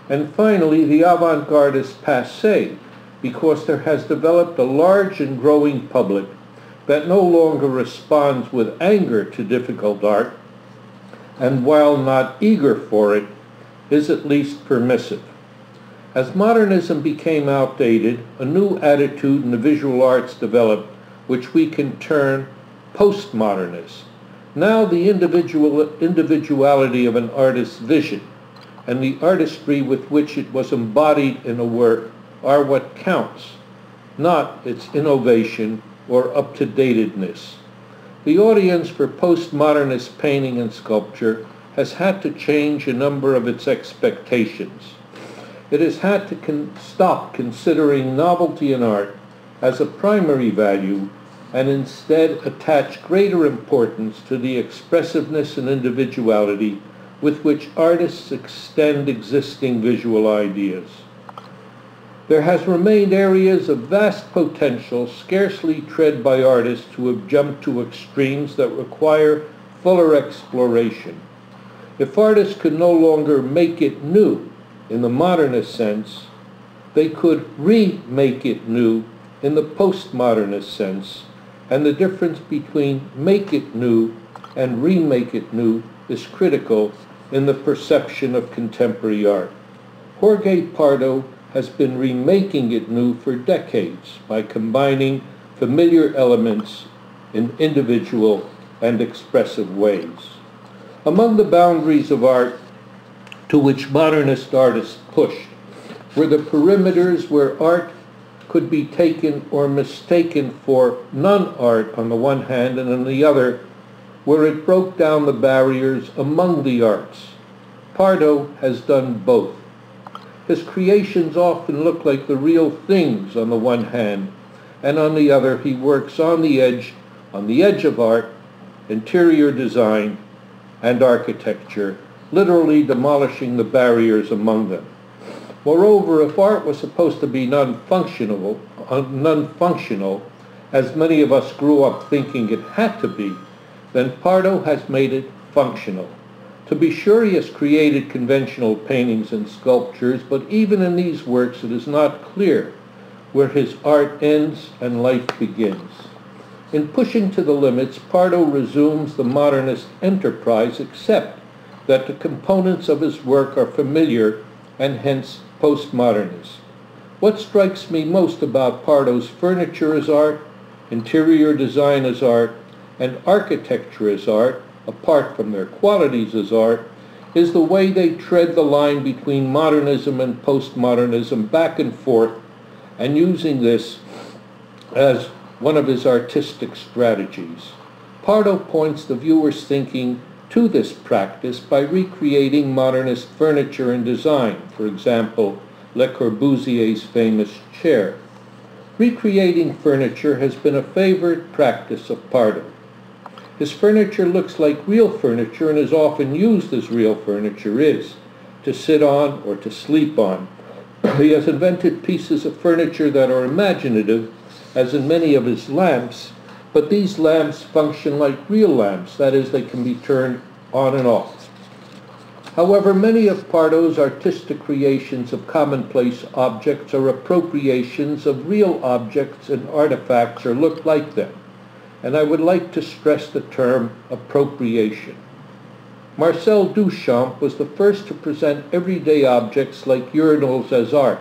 And finally, the avant-garde is passé because there has developed a large and growing public that no longer responds with anger to difficult art, and while not eager for it, is at least permissive. As modernism became outdated, a new attitude in the visual arts developed, which we can term postmodernist. Now the individuality of an artist's vision and the artistry with which it was embodied in a work are what counts, not its innovation or up-to-datedness. The audience for postmodernist painting and sculpture has had to change a number of its expectations. It has had to stop considering novelty in art as a primary value and instead attach greater importance to the expressiveness and individuality with which artists extend existing visual ideas. There has remained areas of vast potential scarcely tread by artists who have jumped to extremes that require fuller exploration. If artists could no longer make it new in the modernist sense, they could remake it new in the postmodernist sense, and the difference between make it new and remake it new is critical in the perception of contemporary art. Jorge Pardo has been remaking it new for decades by combining familiar elements in individual and expressive ways. Among the boundaries of art to which modernist artists pushed were the perimeters where art could be taken or mistaken for non-art on the one hand, and on the other, where it broke down the barriers among the arts. Pardo has done both. His creations often look like the real things on the one hand, and on the other he works on the edge of art, interior design, and architecture, literally demolishing the barriers among them. Moreover, if art was supposed to be non-functional, as many of us grew up thinking it had to be, then Pardo has made it functional. To be sure, he has created conventional paintings and sculptures, but even in these works it is not clear where his art ends and life begins. In pushing to the limits, Pardo resumes the modernist enterprise, except that the components of his work are familiar and hence postmodernist. What strikes me most about Pardo's furniture as art, interior design as art, and architecture as art, apart from their qualities as art, is the way they tread the line between modernism and postmodernism back and forth, and using this as one of his artistic strategies. Pardo points the viewer's thinking to this practice by recreating modernist furniture and design, for example, Le Corbusier's famous chair. Recreating furniture has been a favorite practice of Pardo. His furniture looks like real furniture and is often used as real furniture is, to sit on or to sleep on. He has invented pieces of furniture that are imaginative, as in many of his lamps, but these lamps function like real lamps, that is, they can be turned on and off. However, many of Pardo's artistic creations of commonplace objects are appropriations of real objects and artifacts or look like them, and I would like to stress the term appropriation. Marcel Duchamp was the first to present everyday objects like urinals as art,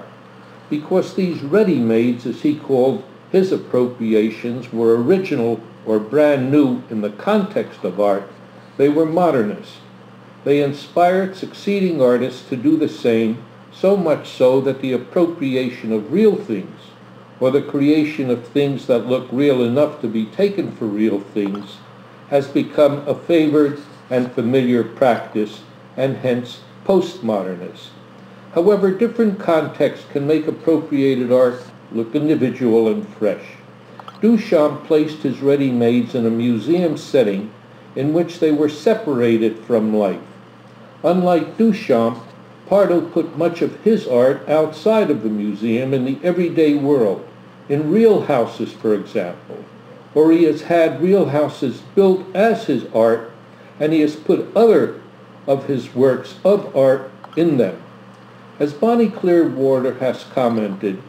because these ready-mades, as he called his appropriations, were original or brand new in the context of art. They were modernist. They inspired succeeding artists to do the same, so much so that the appropriation of real things, or the creation of things that look real enough to be taken for real things, has become a favored and familiar practice, and hence postmodernist. However, different contexts can make appropriated art look individual and fresh. Duchamp placed his ready-mades in a museum setting in which they were separated from life. Unlike Duchamp, Pardo put much of his art outside of the museum in the everyday world, in real houses, for example, or he has had real houses built as his art, and he has put other of his works of art in them. As Bonnie Clearwater has commented,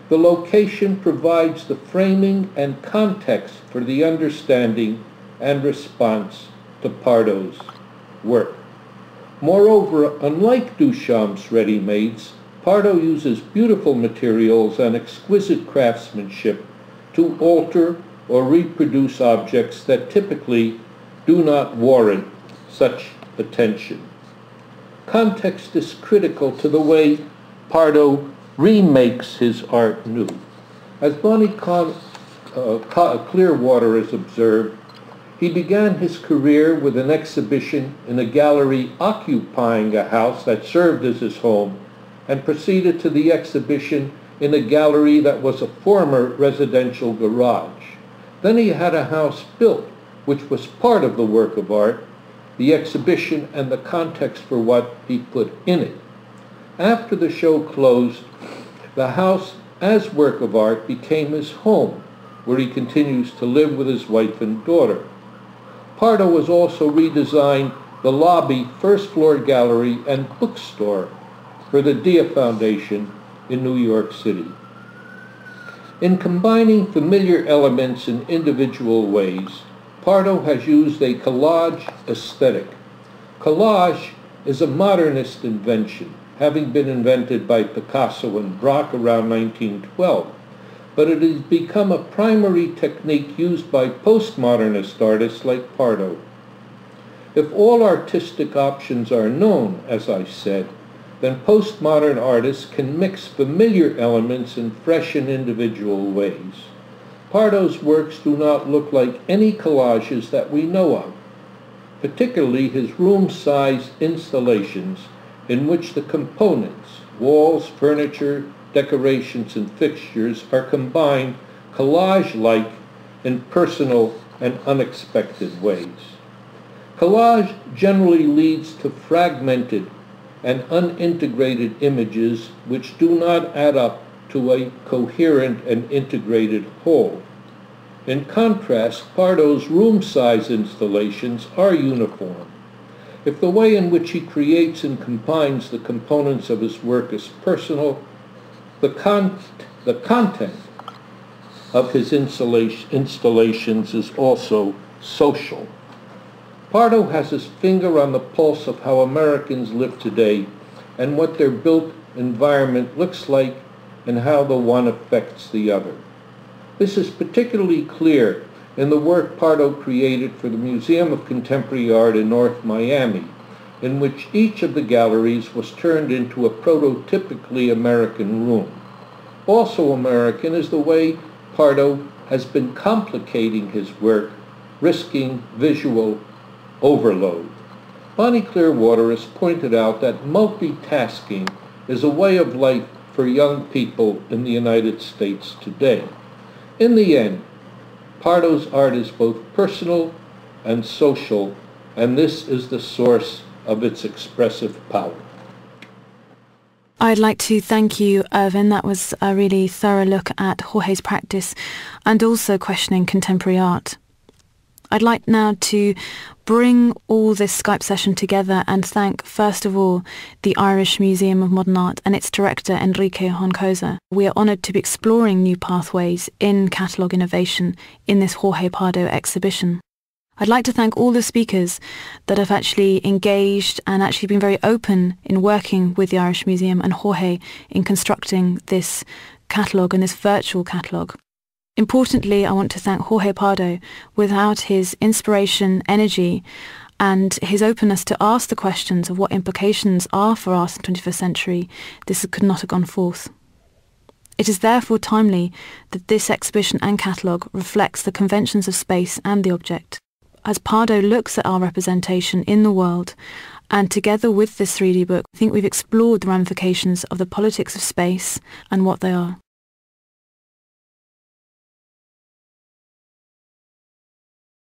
the location provides the framing and context for the understanding and response to Pardo's work. Moreover, unlike Duchamp's ready-mades, Pardo uses beautiful materials and exquisite craftsmanship to alter or reproduce objects that typically do not warrant such attention. Context is critical to the way Pardo remakes his art new. As Bonnie Clearwater has observed, he began his career with an exhibition in a gallery occupying a house that served as his home, and proceeded to the exhibition in a gallery that was a former residential garage. Then he had a house built, which was part of the work of art, the exhibition and the context for what he put in it. After the show closed, the house as work of art became his home, where he continues to live with his wife and daughter. Pardo has also redesigned the lobby, first floor gallery, and bookstore for the Dia Foundation in New York City. In combining familiar elements in individual ways, Pardo has used a collage aesthetic. Collage is a modernist invention, having been invented by Picasso and Braque around 1912, but it has become a primary technique used by postmodernist artists like Pardo. If all artistic options are known, as I said, then postmodern artists can mix familiar elements in fresh and individual ways. Pardo's works do not look like any collages that we know of, particularly his room-sized installations in which the components, walls, furniture, decorations, and fixtures are combined collage-like in personal and unexpected ways. Collage generally leads to fragmented and unintegrated images which do not add up to a coherent and integrated whole. In contrast, Pardo's room-size installations are uniform. If the way in which he creates and combines the components of his work is personal, the content of his installations is also social. Pardo has his finger on the pulse of how Americans live today and what their built environment looks like and how the one affects the other. This is particularly clear in the work Pardo created for the Museum of Contemporary Art in North Miami, in which each of the galleries was turned into a prototypically American room. Also American is the way Pardo has been complicating his work, risking visual overload. Bonnie Clearwater has pointed out that multitasking is a way of life for young people in the United States today. In the end, Pardo's art is both personal and social, and this is the source of its expressive power. I'd like to thank you, Irvin. That was a really thorough look at Jorge's practice and also questioning contemporary art. I'd like now to bring all this Skype session together and thank, first of all, the Irish Museum of Modern Art and its director, Enrique Honcosa. We are honoured to be exploring new pathways in catalogue innovation in this Jorge Pardo exhibition. I'd like to thank all the speakers that have actually engaged and actually been very open in working with the Irish Museum and Jorge in constructing this catalogue and this virtual catalogue. Importantly, I want to thank Jorge Pardo. Without his inspiration, energy, and his openness to ask the questions of what implications are for art in the 21st century, this could not have gone forth. It is therefore timely that this exhibition and catalogue reflects the conventions of space and the object. As Pardo looks at our representation in the world, and together with this 3D book, I think we've explored the ramifications of the politics of space and what they are.